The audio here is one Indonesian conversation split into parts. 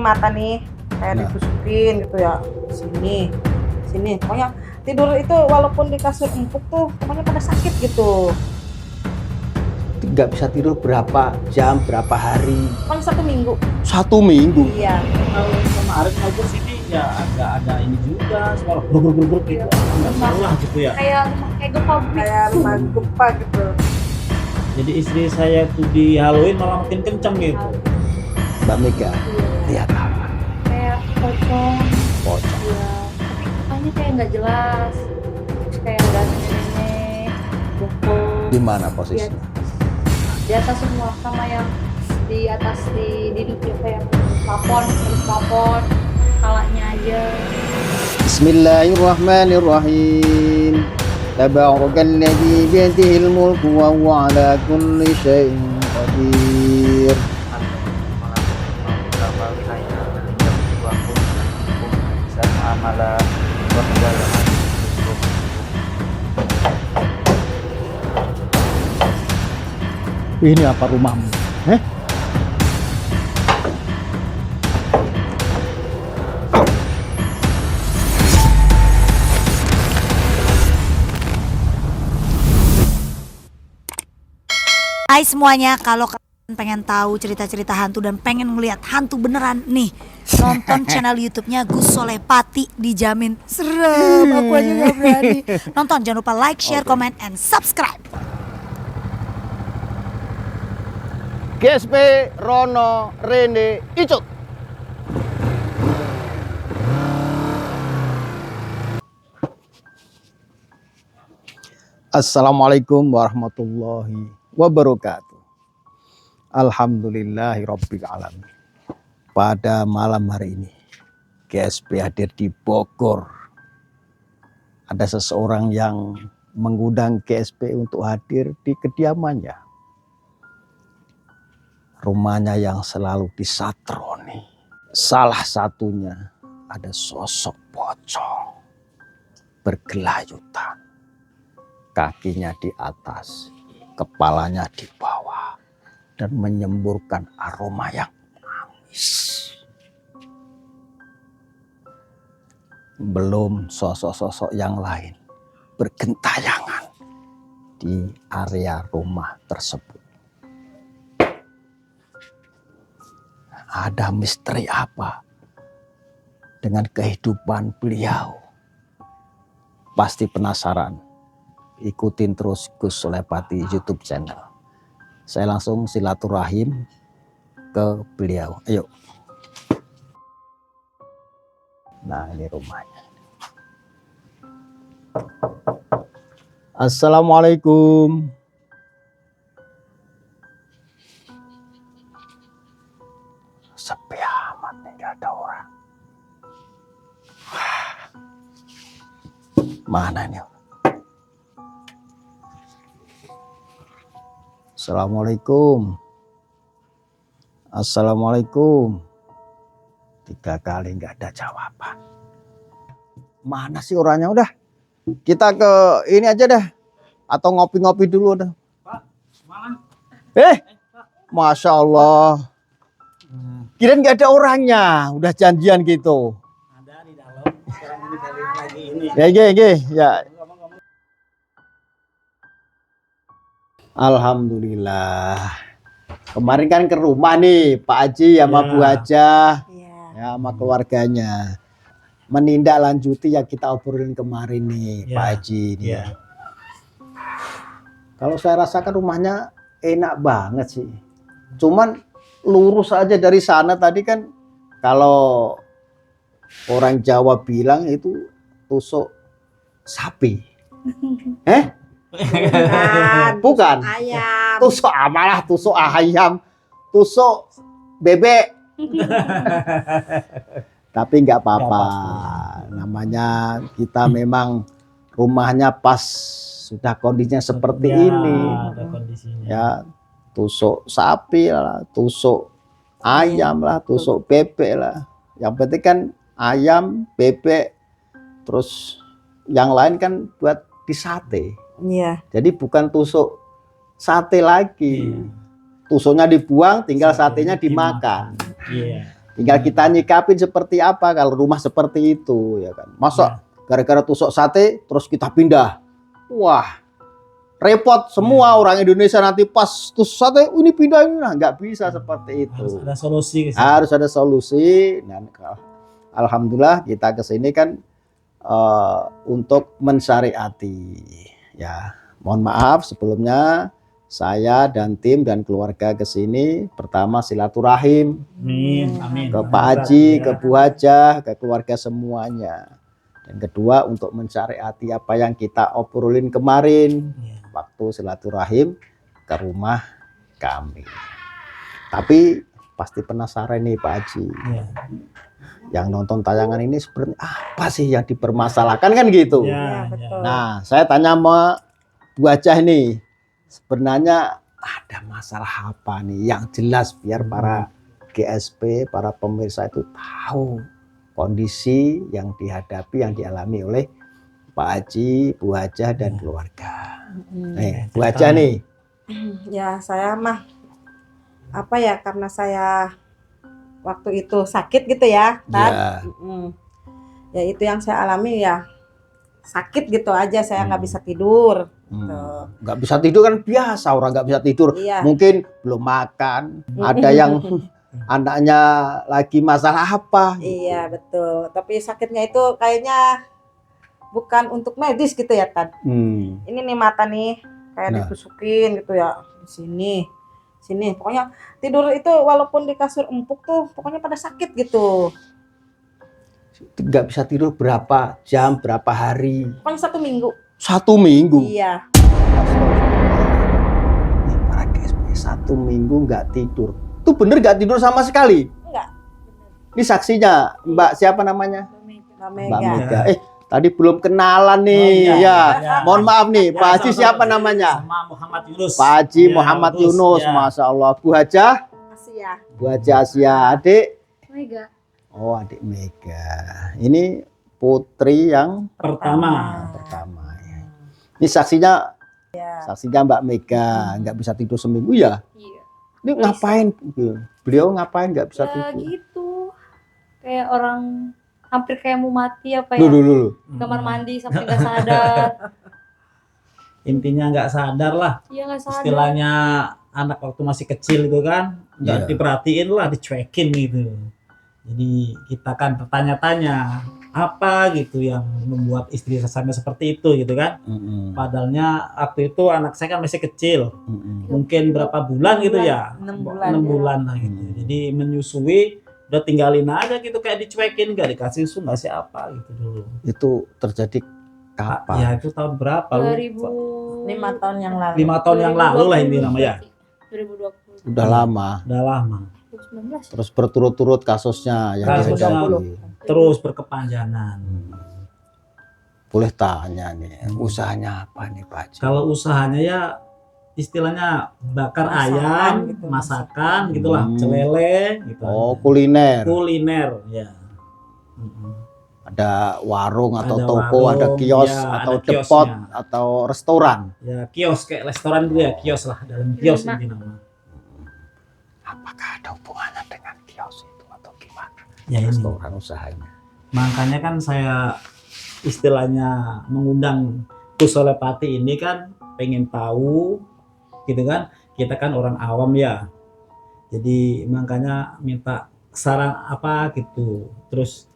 mata nih kayak ditusukin gitu ya, sini pokoknya tidur itu walaupun di kasur empuk tuh pokoknya pada sakit gitu. Nggak bisa tidur berapa jam, berapa hari? Paling 1 minggu. 1 minggu? Iya. Kalau kemarin mau ke sini ya agak ada ini juga, suara bruk gitu, nggak salah gitu ya. Kayak rumah gempa gitu. Jadi istri saya tuh dihaluin malah makin kenceng gitu. Mbak Mega, lihat apa? Kayak pocong. Pocong. Iya. Tapi mukanya kayak nggak jelas. Terus kayak ada nenek, bokong. Di mana posisinya? Di atas semua, sama yang di atas di duduk kayak plafon, terus plafon, kepalanya aja. Bismillahirrahmanirrahim. Tabarakalladzii biyadihil mulku wa huwa ala kulli syai'in qadir. Ini apa rumahmu? Hai semuanya, kalau kalian pengen tahu cerita-cerita hantu dan pengen ngelihat hantu beneran nih, nonton channel YouTube-nya Gus Soleh Pati, dijamin serem. Aku aja gak berani. Nonton, jangan lupa like, share, comment, and subscribe. GSP Rono Rene Icut. Assalamualaikum warahmatullahi wabarakatuh. Alhamdulillahirabbil alamin. Pada malam hari ini GSP hadir di Bogor. Ada seseorang yang mengundang GSP untuk hadir di kediamannya. Rumahnya yang selalu disatroni. Salah satunya ada sosok pocong bergelayutan. Kakinya di atas, kepalanya di bawah, dan menyemburkan aroma yang manis. Belum sosok-sosok yang lain bergentayangan di area rumah tersebut. Ada misteri apa dengan kehidupan beliau? Pasti penasaran. Ikutin terus Gus Soleh Pati YouTube channel. Saya langsung silaturahim ke beliau. Ayo. Nah, ini rumahnya. Assalamualaikum. Sepi amat nih, gak ada orang. Mana ini? Assalamualaikum. Assalamualaikum. 3 kali nggak ada jawaban. Mana sih orangnya? Udah, kita ke ini aja dah. Atau ngopi-ngopi dulu dah. Pak, semalam. Masya Allah. Kirain nggak ada orangnya. Udah janjian gitu. Ada di dalam. Sekarang ini cari lagi ini. Ya. Alhamdulillah. Kemarin kan ke rumah nih Pak Haji sama Bu Haja, ya sama keluarganya. Menindaklanjuti yang kita obrolin kemarin nih Pak Haji. Nih. Kalau saya rasakan rumahnya enak banget sih. Cuman lurus aja dari sana tadi kan, kalau orang Jawa bilang itu tusuk sapi. Bukan. Ayam. Tusuk amalah, tusuk ayam, tusuk bebek. Tapi nggak apa-apa. Namanya kita memang rumahnya pas sudah kondisinya seperti ini. Ada kondisinya. Ya, tusuk sapi lah, tusuk ayam lah, tusuk bebek lah. Yang penting kan ayam, bebek, terus yang lain kan buat disate. Iya. Jadi bukan tusuk sate lagi. Tusuknya dibuang, tinggal satenya dimakan. Iya. Tinggal kita nyikapin seperti apa kalau rumah seperti itu ya kan. Masa gara-gara tusuk sate terus kita pindah. Wah, repot semua orang Indonesia nanti pas tusuk sate ini pindah ini. Nah, nggak bisa seperti itu. Harus ada solusi. Harus ada solusi. Dan alhamdulillah kita kesini kan untuk mensyariati. Ya, mohon maaf sebelumnya saya dan tim dan keluarga kesini pertama silaturahim Amin. ke Pak Haji, ke Bu Hajah, ke keluarga semuanya. Dan kedua untuk mensyariati apa yang kita obrolin kemarin waktu silaturahim ke rumah kami. Tapi pasti penasaran nih Pak Haji. Yang nonton tayangan ini sebenarnya apa sih yang dipermasalahkan kan gitu. Betul. Nah, saya tanya sama Bu Hajah nih, sebenarnya ada masalah apa nih yang jelas biar para GSP, para pemirsa itu tahu kondisi yang dihadapi, yang dialami oleh Pak Haji, Bu Hajah dan keluarga. Nih, Bu Hajah nih. Ya saya mah apa ya, karena saya waktu itu sakit gitu ya kan. Ya itu yang saya alami ya, sakit gitu aja, saya nggak bisa tidur. Nggak bisa tidur kan biasa orang nggak bisa tidur. Iya. Mungkin belum makan, ada yang anaknya lagi masalah apa. Iya betul, tapi sakitnya itu kayaknya bukan untuk medis gitu ya Tan. Ini nih mata nih kayak ditusukin gitu ya, di sini pokoknya tidur itu walaupun di kasur empuk tuh pokoknya pada sakit gitu. Nggak bisa tidur berapa jam, berapa hari? Pokoknya 1 minggu. 1 minggu. Iya. Para GSP 1 minggu nggak tidur. Itu bener nggak tidur sama sekali? Enggak. Ini saksinya Mbak siapa namanya? Mbak Mbak Mega. Mega. Tadi belum kenalan nih. Mohon maaf nih, Pak Haji siapa namanya? Muhammad Yunus. Pak Haji Muhammad Yunus, Masya Allah. Bu Hajah? Asia. Bu Hajah Asia, adik? Mega. Oh, adik Mega. Ini putri yang Pertama. pertama. Ini saksinya, saksinya Mbak Mega, nggak bisa tidur seminggu ya? Iya. Ini ngapain? Beliau ngapain nggak bisa Ya tidur? gitu. Kayak orang hampir kayak mau mati apa ya. Dulu. Kamar mandi sampai nggak sadar. Intinya nggak sadar lah. Iya nggak sadar. Istilahnya anak waktu masih kecil itu kan nggak diperhatiin lah, dicuekin gitu. Jadi kita kan bertanya-tanya apa gitu yang membuat istri sampai seperti itu gitu kan. Padahalnya waktu itu anak saya kan masih kecil, mungkin berapa bulan gitu ya, 6 bulan lah gitu. Jadi menyusui udah tinggalin aja gitu, kayak dicuekin, nggak dikasih susu nggak sih apa gitu dulu. Itu terjadi kapan? Ya itu tahun berapa? 2000 5 tahun yang lalu. 5 tahun yang lalu lah ini namanya. 2020. Udah lama. Udah lama. 2019. Terus berturut-turut kasusnya yang Kasusnya dihadapi. terus berkepanjangan. Boleh tanya nih, usahanya apa nih Pak Haji? Kalau usahanya ya istilahnya bakar Masakan ayam, gitu. masakan gitulah, celele gitu. Oh, kuliner. Kuliner ya. Ada warung atau Ada toko, warung, ada kios ya, atau ada depot kiosnya. atau restoran. Ya kios kayak restoran dulu ya, kios lah, dalam kios Lima. ini nama. Apakah ada hubungannya dengan kios itu atau gimana? Ya ini. Restoran usahanya. Makanya kan saya istilahnya mengundang Kusolepati ini kan pengen tahu gitu kan, kita kan orang awam ya, jadi makanya minta saran apa gitu. Terus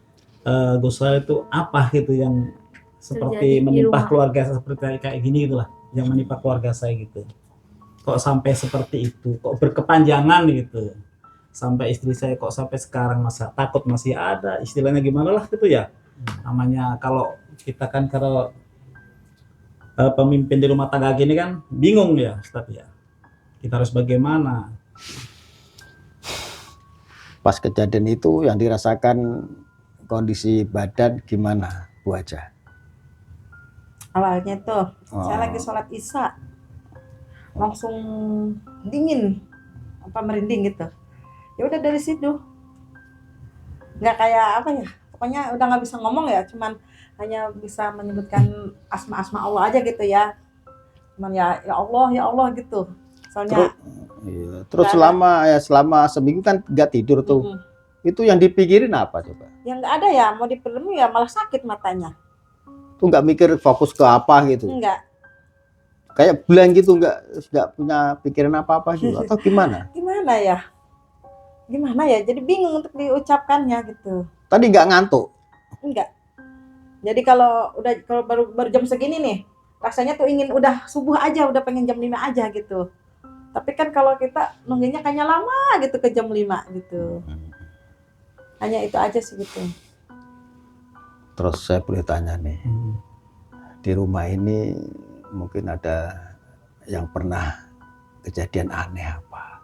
Gus Soleh itu apa gitu yang seperti Terjadi di menimpa rumah. keluarga seperti kayak gini gitulah, yang menimpa keluarga saya gitu. Kok sampai seperti itu, kok berkepanjangan gitu, sampai istri saya kok sampai sekarang masa takut masih ada, istilahnya gimana lah gitu ya. Namanya kalau kita kan kalau pemimpin di rumah tangga gini kan bingung ya Ustaz ya, kita harus bagaimana. Pas kejadian itu yang dirasakan kondisi badan gimana Bu Hajah? Awalnya tuh saya lagi sholat isya langsung dingin, apa merinding gitu. Ya udah dari situ nggak kayak apa ya, pokoknya udah nggak bisa ngomong ya, cuman hanya bisa menyebutkan asma-asma Allah aja gitu ya. Cuman ya Allah gitu. Soalnya Terus selama seminggu kan nggak tidur tuh. Itu yang dipikirin apa coba? Yang nggak ada ya, mau diperlemu ya malah sakit matanya. Tuh nggak mikir fokus ke apa gitu. Enggak. Kayak blank gitu, nggak punya pikiran apa-apa gitu atau gimana? Gimana ya? Gimana ya? Jadi bingung untuk diucapkannya gitu. Tadi nggak ngantuk. Enggak. Jadi kalau baru jam segini nih, rasanya tuh ingin udah subuh aja, udah pengen jam 5 aja gitu. Tapi kan kalau kita nunggunya kayaknya lama gitu ke jam 5 gitu. Hanya itu aja sih gitu. Terus saya boleh tanya nih, di rumah ini mungkin ada yang pernah kejadian aneh apa?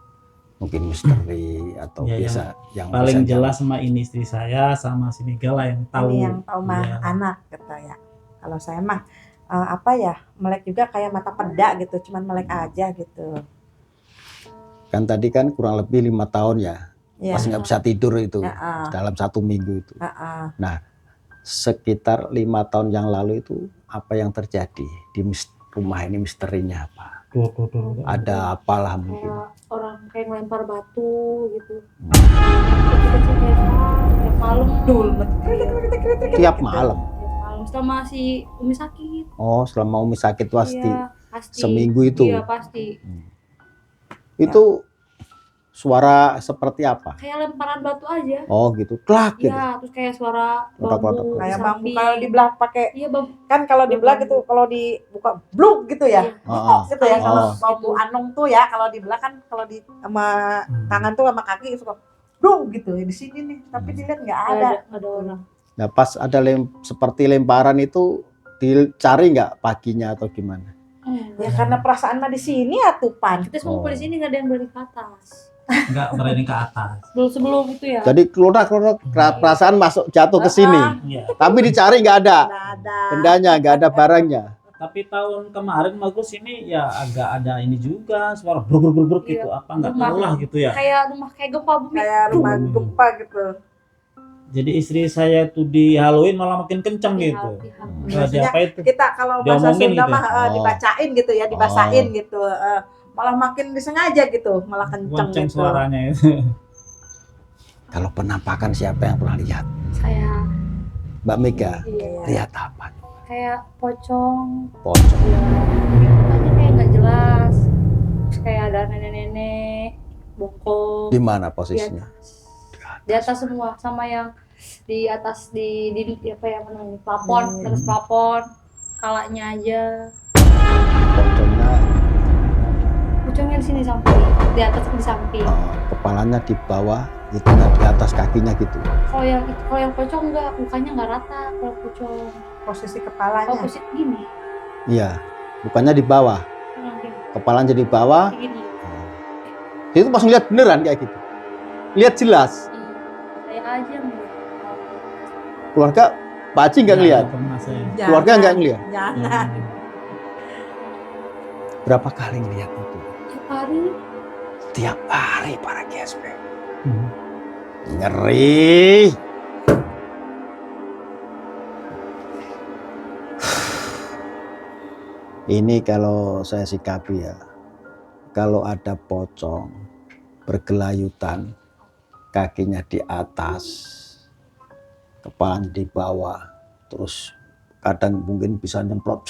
Mungkin misteri atau Ya, biasa yang Paling biasanya- jelas sama ini istri saya sama si Miguel lah yang tahu. Ini yang tahu mah Iya. anak kata ya. Kalau saya mah apa ya, melek juga kayak mata peda gitu, cuman melek aja gitu. Kan tadi kan kurang lebih 5 tahun ya, Ya. pas nggak bisa tidur itu Heeh. dalam 1 minggu itu. Heeh. Sekitar 5 tahun yang lalu itu apa yang terjadi di rumah ini, misterinya apa? Tuh. Ada apalah mungkin? Kayak orang kayak ngelempar batu gitu. Kecil-kecil tiap malam. Dul. Tiap malam. Tiap malam sama si Umi sakit. Oh, selama Umi sakit pasti. Iya, pasti. Seminggu itu. Iya, pasti. Itu suara seperti apa? Kayak lemparan batu aja. Oh gitu, klak gitu. Iya, terus kayak suara Ledak-ledak. bambu. Kayak di bambu samping. kalau dibelah pakai, Iya, bambu. kan kalau dibelah gitu, kalau dibuka bluk gitu ya. Iya. Oh, Gitu ya, kalau Oh. bambu anung tuh ya, kalau dibelah kan kalau di sama tangan tuh sama kaki suka bluk gitu. Di sini nih, tapi dilihat nggak ada. Nggak ada orang. Nah pas ada seperti lemparan itu dicari nggak paginya atau gimana? Ya karena perasaan mah di sini ya Tupan. Kita semua Oh. di sini nggak ada yang berani ke atas. Nggak berani ke atas. Sebelum itu ya. Jadi keluar perasaan masuk jatuh ke sini, Iya. tapi dicari nggak ada Nggak ada. bendanya, nggak ada barangnya. Tapi tahun kemarin bagus ini ya agak ada ini juga suara bruk Iya. gitu, apa nggak Rumah. tahu lah gitu ya. Kayak rumah kayak gempa bumi. Kayak rumah gempa gitu. Jadi istri saya tuh dihaluin malah makin kencang Di gitu. hati. Nggak ada apa itu. Kita kalau bahasa Diomongin Sunda gitu. mah Oh. dibacain gitu ya, dibasain gitu. Malah makin disengaja gitu, malah kenceng Gonceng gitu. suaranya itu. Kalau penampakan siapa yang pernah lihat? Saya Mbak Mega Iya. lihat apa? kayak pocong. Pocong. Ya, mukanya kayak nggak jelas. Terus kayak ada nenek-nenek bongkok Di mana di posisinya? atas. Di atas semua, sama yang di atas di apa ya namanya, plafon, terus plafon, kalanya aja. Pocongnya Pocongnya di sini samping, di atas di samping. kepalanya di bawah, itu di atas kakinya gitu. Kalau yang pocong enggak, mukanya nggak rata. Kalau pocong, Posisi kalau kepalanya. posisi gini, Iya, bukannya di bawah, gini, kepalanya di bawah. gini. Itu pas ngeliat beneran kayak gitu. Lihat jelas. Saya aja yang lihat. Keluarga Pak Haji nggak ngeliat. Nggak pernah saya. Jangan. Keluarga nggak ngeliat. Jangan. Berapa kali ngeliat itu? Tiap hari Tiap hari para GSP. Hmm. Ngeri. Ini kalau saya sikapi ya, kalau ada pocong bergelayutan, kakinya di atas, kepalanya di bawah, terus kadang mungkin bisa nyemprot,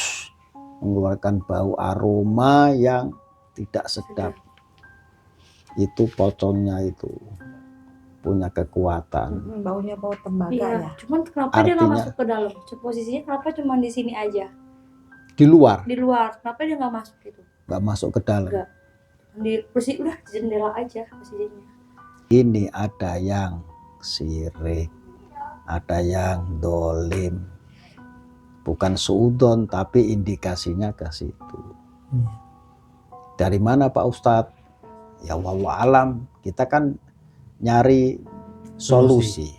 mengeluarkan bau aroma yang tidak sedap. Itu pocongnya itu punya kekuatan. Baunya bau tembaga iya. ya. Cuman kenapa dia nggak Artinya- masuk ke dalam? Posisinya kenapa cuma di sini aja? Di luar, Di luar. Kenapa dia nggak masuk gitu? nggak masuk ke dalam. Nggak. Di posisi udah di jendela aja posisinya. Ini ada yang sirik, ada yang dolim, bukan suudon tapi indikasinya ke situ. Hmm. Dari mana Pak Ustadz? Ya wallahu alam, kita kan nyari solusi.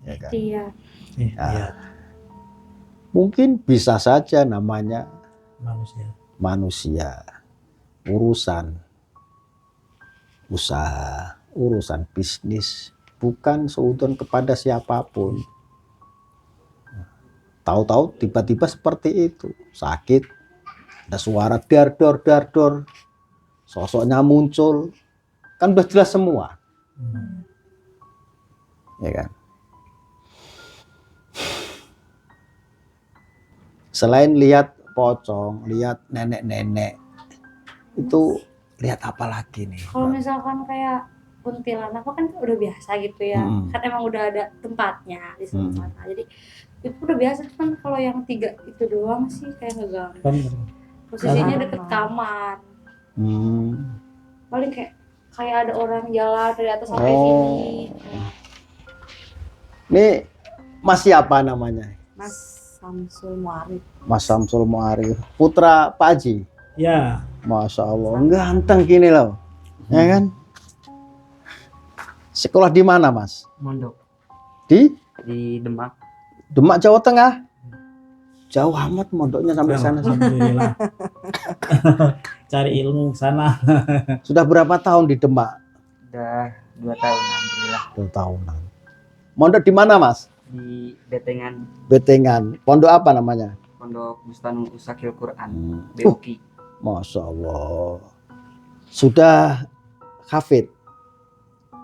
Ya kan? Iya. Iya, Mungkin bisa saja namanya manusia. manusia, urusan usaha, urusan bisnis, bukan seudon kepada siapapun. Tahu-tahu tiba-tiba seperti itu, sakit, ada suara dar-dor, sosoknya muncul, kan udah jelas semua. Hmm. ya kan. Selain lihat pocong, lihat nenek-nenek, itu lihat apa lagi nih? Kalau misalkan kayak kuntilanak kan udah biasa gitu ya. Kan emang udah ada tempatnya di sana. Jadi itu udah biasa, kan kalau yang 3 itu doang sih kayak ngeganggu. Posisinya deket kamar. Paling kayak ada orang jalan dari atas sampai sini. Ini Mas siapa namanya? Mas Samsul Muarif. Mas Samsul Muarif, putra Pak Haji. Ya. Masya Allah, ganteng gini loh, ya kan? Sekolah di mana, Mas? Mondok Di di Demak. Demak, Jawa Tengah. Jauh amat mondoknya sampai sana. Alhamdulillah. Cari ilmu sana. Sudah berapa tahun di Demak? Udah 2 tahun alhamdulillah. 2 tahunan. Mondok di mana, Mas? Di Betengan, Betengan. Pondok apa namanya? Pondok Bustanul Usakil Quran, BUQ. Masya Allah. Sudah hafid?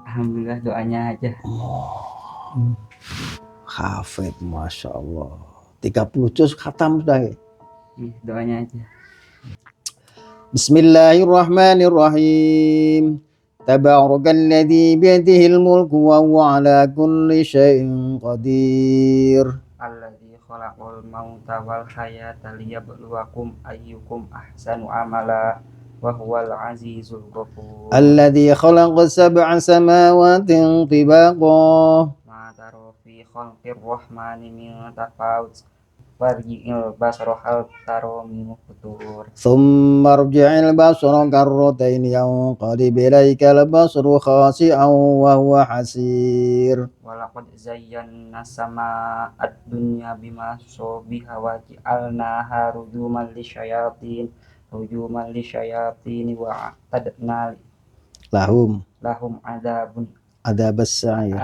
Alhamdulillah, doanya aja. Hafid, Masya Allah. 30 juz khatam sudah. Doanya aja. Bismillahirrahmanirrahim. Tabarakalladzi biyadihil mulku wa huwa ala kulli syai'in qadir. Alladzi khalaqal mauta wal hayata liyabluwakum ayyukum ahsanu amala wa huwal azizul ghafur. Alladzi khalaqa sab'a samawatin tibaqa. Ma tara fi khalqir rahmani min tafawut warji'il basara hal tara min futur. ثم ارجع البصر كرتين ينقلب إليك البصر خاسئا وهو حسير. Walaqad zayyana sama ad-dunya bima sobiha wa ja'alnaha rujuman lisyayatin wa a'tadna lahum adabas sa'ir.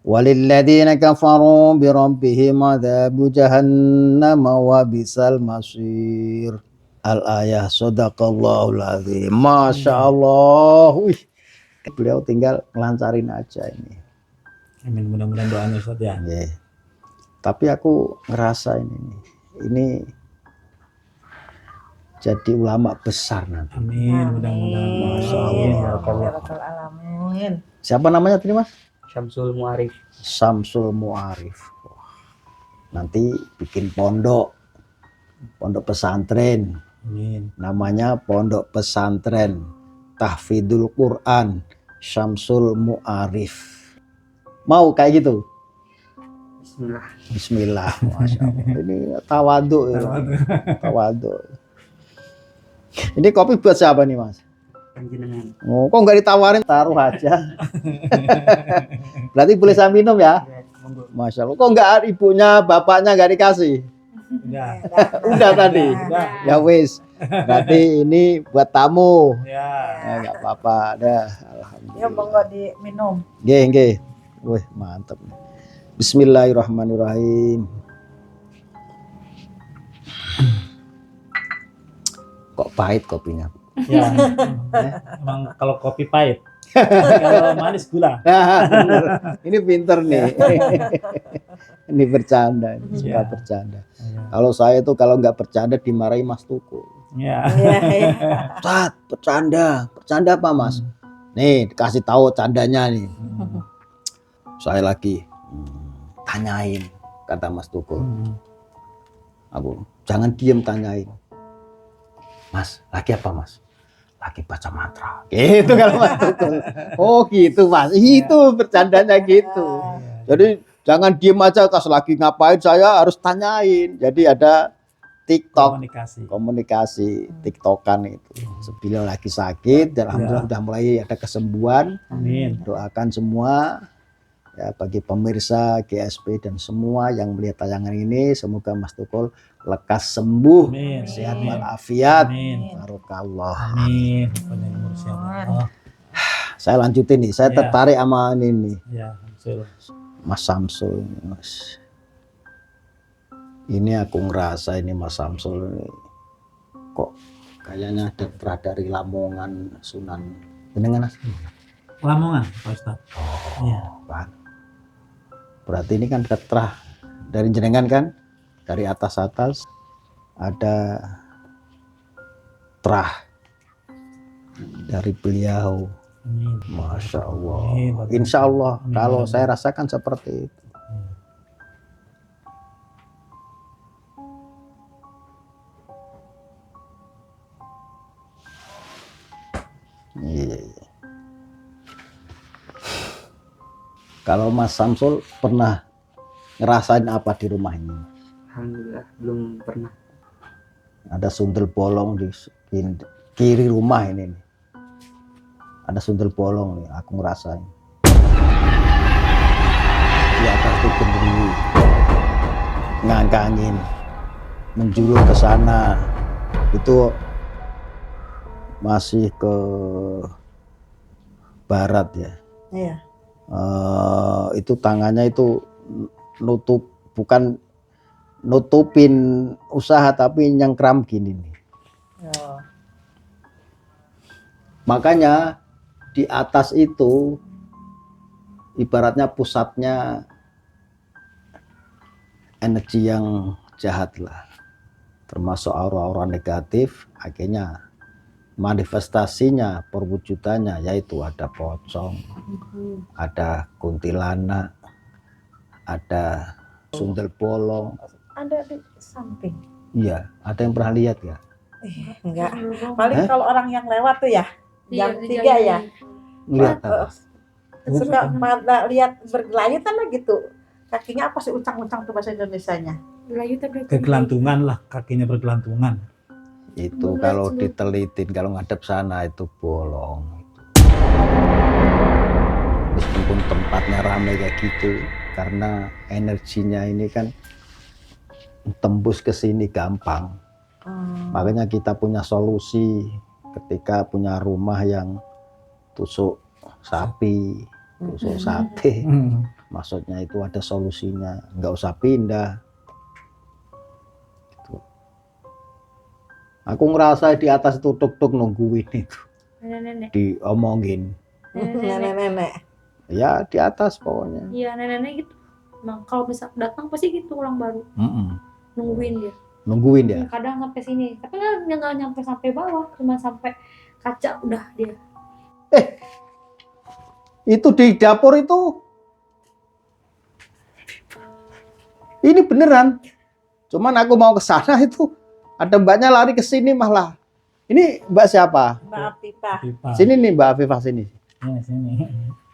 Walilladina kafaru birabbihim adabu jahannam wa bisal masir. Al-ayah, sadaqallahul azim. Masya Allah. Wih. Beliau tinggal ngelancarin aja ini. Amin, mudah-mudahan doanya Ustaz ya. Yeah. Tapi aku ngerasa ini jadi ulama besar nanti. Amin, mudah-mudahan. Masya Allah. Ya Allah. Alamin. Siapa namanya tadi, Mas? Syamsul Muarif. Samsul Muarif. Wah, nanti bikin pondok pesantren. Amin. Namanya Pondok Pesantren Tahfidul Quran Syamsul Muarif. Mau kayak gitu? Bismillah. Bismillah. Masya Allah. Ini tawaduk ya. Tawaduk. Ini kopi buat siapa nih, Mas? Panjenengan. Oh, kok nggak ditawarin? Taruh aja. Berarti boleh saya minum ya? Monggo. Masya Allah. Kok nggak ibunya, bapaknya nggak dikasih? Udah. Udah tadi. Udah. Ya wis. Berarti ini buat tamu. Ya. Ya nggak apa-apa. Dah. Ya Alhamdulillah. monggo diminum. Nggih. Wih, mantap. Bismillahirrahmanirrahim. Kok pahit kopinya? Ya. Emang kalau kopi pahit. Kalau manis gula. Bener. Ini pinter nih. Ini bercanda, ini suka Ya. bercanda. Ya. Kalau saya tuh kalau nggak bercanda dimarahi Mas Tukul. Ya. Iya. Ustaz, bercanda apa Mas? Nih dikasih tahu candanya nih. Saya lagi tanyain, kata Mas Tukul. Aku jangan diem tanyain. Mas, lagi apa Mas? Lagi baca mantra. Gitu kalau Mas Tukul. Oh gitu Mas, itu bercandanya gitu. Jadi jangan diem aja pas lagi ngapain saya harus tanyain. Jadi ada TikTok komunikasi TikTokan itu. Beliau lagi sakit dan alhamdulillah udah mulai ada kesembuhan. Amin. Doakan semua ya bagi pemirsa GSP dan semua yang melihat tayangan ini semoga Mas Tukul lekas sembuh. Amin. Sehat Amin. walafiat. Amin. Barokallah. Amin. Panjang umur ya Allah. Saya lanjutin nih. Saya Ya. tertarik sama ini nih. Ya, betul. Mas Samsul ini, Mas. Ini aku ngerasa ini Mas Samsul ini kok kayaknya ada dari Lamongan Sunan. Bener Mas? Lamongan, Pak Ustadz. Iya. Bang. Berarti ini kan keterah dari jenengan kan, dari atas ada terah dari beliau. Amin. Masya Allah. Amin. Insya Allah Amin. kalau saya rasakan seperti itu. Iya. Kalau Mas Samsul pernah ngerasain apa di rumah ini? Alhamdulillah belum pernah. Ada sundel bolong di kiri rumah ini nih. Ada sundel bolong nih, aku ngerasain. Di atas itu genderi, ngangkangin, menjulur ke sana. Itu masih ke barat ya. Iya. Itu tangannya itu bukan nutupin usaha tapi nyengkram gini nih. Oh. Makanya di atas itu ibaratnya pusatnya energi yang jahat lah, termasuk aura-aura negatif. Akhirnya manifestasinya, perwujudannya yaitu ada pocong, ada kuntilanak, ada sundel bolong. Ada di samping. Iya, ada yang pernah lihat ya? Enggak. Paling kalau orang yang lewat tuh ya, jam 3 ya. Lihat apa? Suka pada lihat bergelayutan lah gitu. Kakinya apa sih, uncang-uncang tuh bahasa Indonesianya? Kegelantungan lah, kakinya bergelantungan. Itu kalau ditelitin, kalau ngadep sana itu bolong. Meskipun tempatnya ramai kayak gitu, karena energinya ini kan tembus ke sini gampang. Makanya kita punya solusi ketika punya rumah yang tusuk sapi, tusuk sate. Maksudnya itu ada solusinya, nggak usah pindah. Gitu. Aku ngerasa di atas itu tuk-tuk nungguin itu, Nenek-nenek. diomongin. Nenek-nenek. Ya di atas pokoknya. Iya, nenek-nenek gitu. Nah, kalau bisa datang pasti gitu orang baru. Nungguin dia. Nungguin ya. Kadang sampai sini. Tapi nggak nyampe sampai bawah, cuma sampai kaca udah dia. Itu di dapur itu. Ini beneran. Cuman aku mau ke sana itu ada mbaknya lari ke sini malah. Ini mbak siapa? Mbak Afifah. Sini nih Mbak Afifah sini. Sini.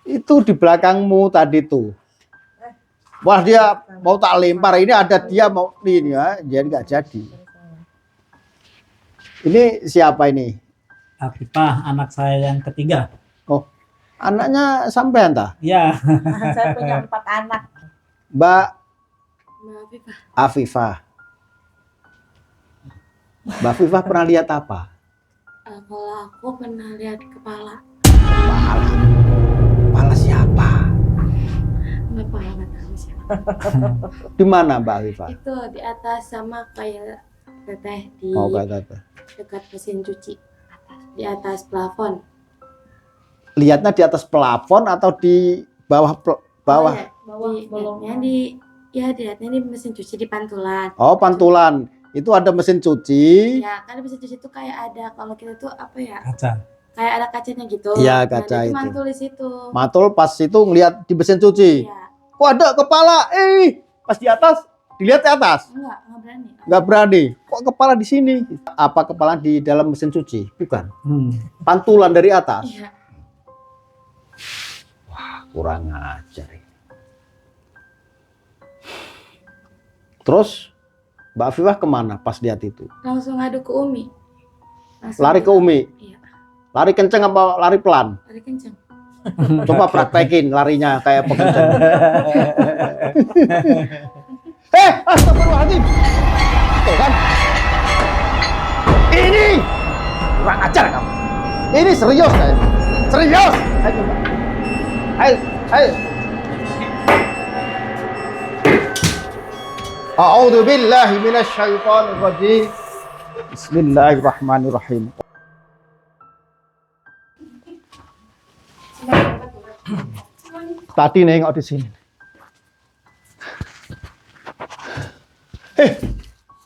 Itu di belakangmu tadi tuh. Wah dia mau tak lempar, ini ada dia mau ini ya, jadi nggak jadi. Ini siapa ini? Afifah, anak saya yang ketiga. Oh, anaknya sampean tah? Ya. Saya punya 4 anak. Mbak Maaf, Afifah. Mbak Afifah pernah lihat apa? kalau aku pernah lihat kepala. Kepala siapa? Nggak paham, nggak tahu siapa. Di mana Mbak Afifah? Itu di atas sama kayak teteh di Mau kata dekat mesin cuci di atas plafon. lihatnya di atas plafon atau di bawah bawah? Dilihatnya di mesin cuci di pantulan. Oh, pantulan. Itu ada mesin cuci. Ya, kan di mesin cuci itu kayak ada, kalau kita tuh apa ya? Kaca. Kayak ada kacanya gitu. Iya, Nah, kaca dia tuh itu. mantul di situ. Mantul pas itu ngelihat di mesin cuci. Iya. Kok ada kepala? Pas di atas, dilihat di atas. Enggak berani. Nggak berani. Kok kepala di sini? Apa kepala di dalam mesin cuci? Bukan. Pantulan dari atas. Iya. Kurang ajar. Terus Mbak Afifah kemana pas lihat itu? Langsung ngadu ke Umi. Lari ke Umi? Iya. Lari kenceng apa lari pelan? Lari kenceng. Coba praktekin larinya kayak pekenceng. Astagfirullahaladzim. Tuh kan? Ini kurang ajar kamu. Ini serius kan? Serius. Ayo, Mbak. Ayo. A'udzu billahi minasy syaithanir rajim. Bismillahirrahmanirrahim. Tadi nengok di sini.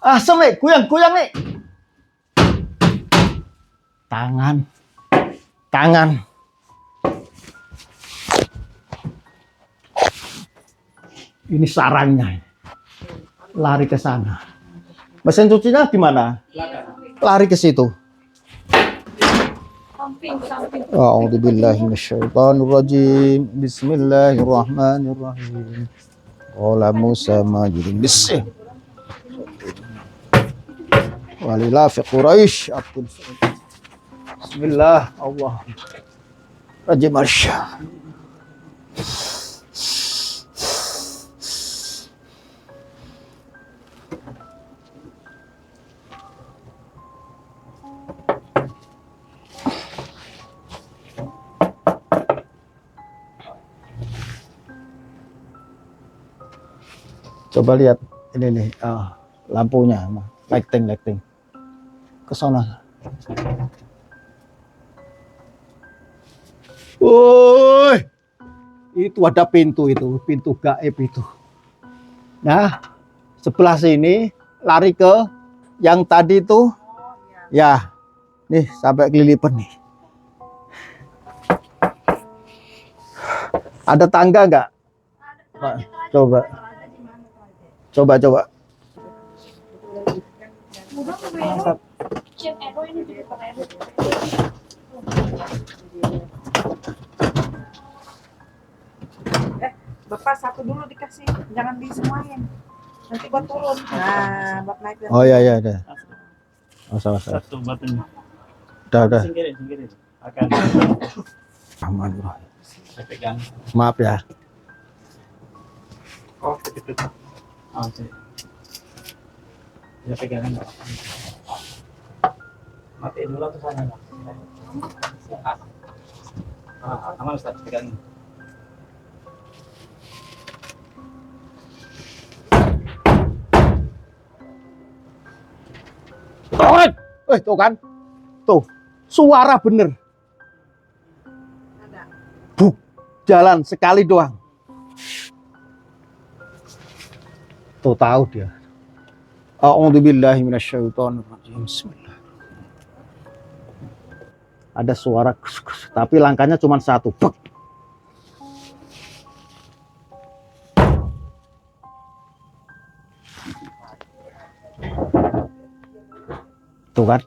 Asem nih, goyang nih. Tangan. Ini sarangnya. Lari ke sana. Mesin cucinya di mana? Lari ke situ. A'udzubillahi minasyaitonirrajim. Bismillahirrahmanirrahim. Qala Musa ma jirin bisih. Walillah fi Quraisy Abdul Bismillah Allah Rajim Arsya. Coba lihat ini nih, lampunya, lighting ke sana. Woi, itu ada pintu gaib itu. Nah, sebelah sini lari ke yang tadi itu, ya, nih sampai kelilipan nih. Ada tangga nggak? Coba. Bapak satu dulu dikasih, jangan disemuain. Nanti buat turun. Nah, buat naik. Oh iya ada. Masa. Satu batunya. Udah. Singkirin. Akan. Aman, bro. Saya pegang. Maaf ya. Oh, itu. Oke. Ya pegangan. Matiin dulu tuh sana. Aman Ustaz, pegang. Tuh kan. Tuh, suara bener. Buk, jalan sekali doang. Tuh tahu dia. A'udzubillahi minasyaitonirrajim. Bismillah. Ada suara tapi langkahnya cuma satu. Bek. Tuh kan?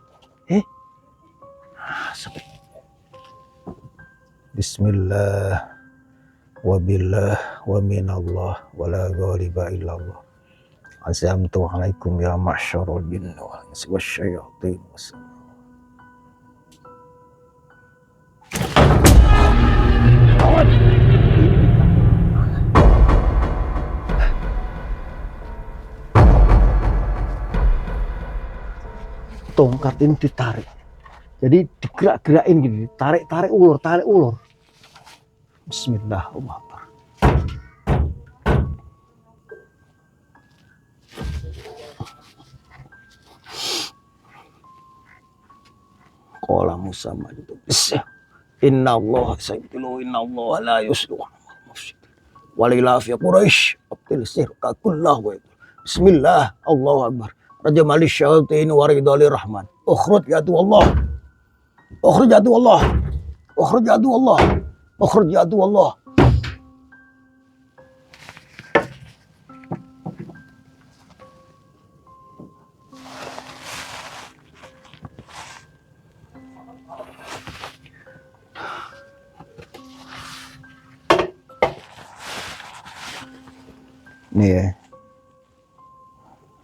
Bismillah wabillah wa minallah wa la ghaliba illallah. Azamtu alaikum ya ma'syarul jinni wal insi wasyayatin. Tongkat ini ditarik, jadi digerak-gerakin gini, tarik ulur. Bismillahirrahmanirrahim. Qala Musa itu bisa. Inna Allah sayyidu inna Allah la yuslu mufsid. Walillah fi Quraisy abtil sirka kullahu. Bismillah Allahu akbar. Raja Malik Syaitin waridali Rahman. Ukhruj ya Allah. Ukhruj ya Allah. Ukhruj ya Allah. Ukhruj ya Allah. Nih ya.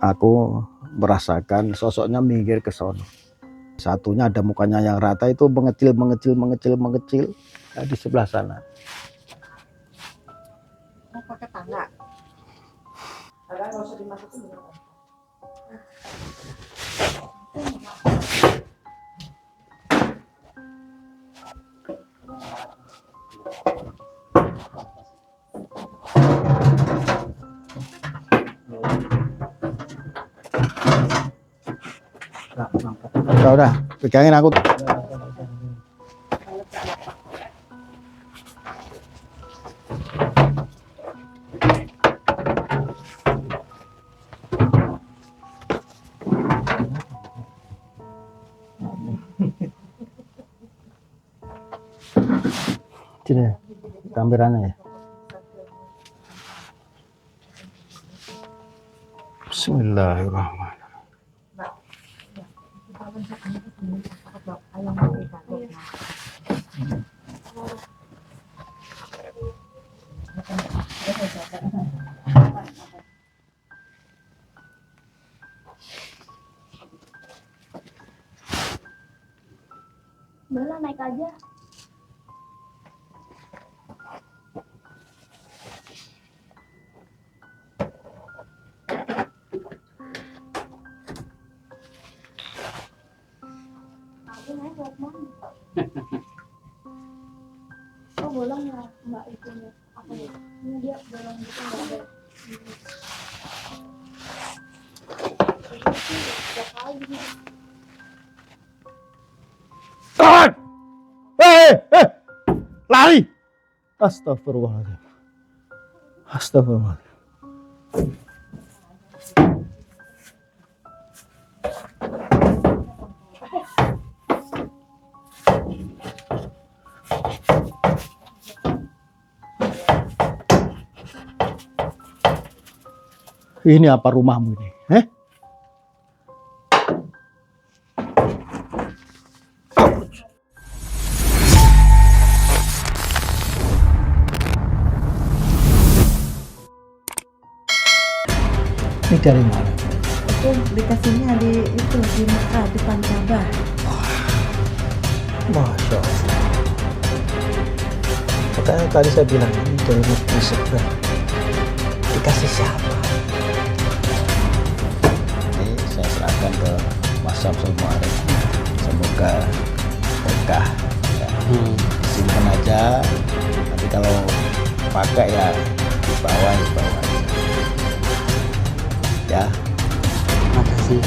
Aku merasakan sosoknya minggir ke sono. Satunya ada mukanya yang rata itu mengecil nah, di sebelah sana. Mau pakai tangga. Ada nggak usah dimasukin. Udah, pegangin aku. Sini kameranya ya. Bismillahirrahmanirrahim. Udah naik aja. Aku naik buat mana? Oh bolong ya, nggak itu ya. Apa ya? Ini dia bolong gitu nggak ada. Tiap kali gitu. Tahan! Lari! Astagfirullahaladzim. Astagfirullahaladzim. Ini apa rumahmu ini? Ini dari mana? Itu dikasihnya di itu di Mekah depan Ka'bah. Masya Allah. Makanya tadi saya bilang ini dari Mufti Sebrah. Dikasih siapa? Ini saya serahkan ke Mas Samsul Muarif. Semoga berkah. Ya. Simpan aja. Nanti kalau pakai ya di bawah. Ya. Makasih.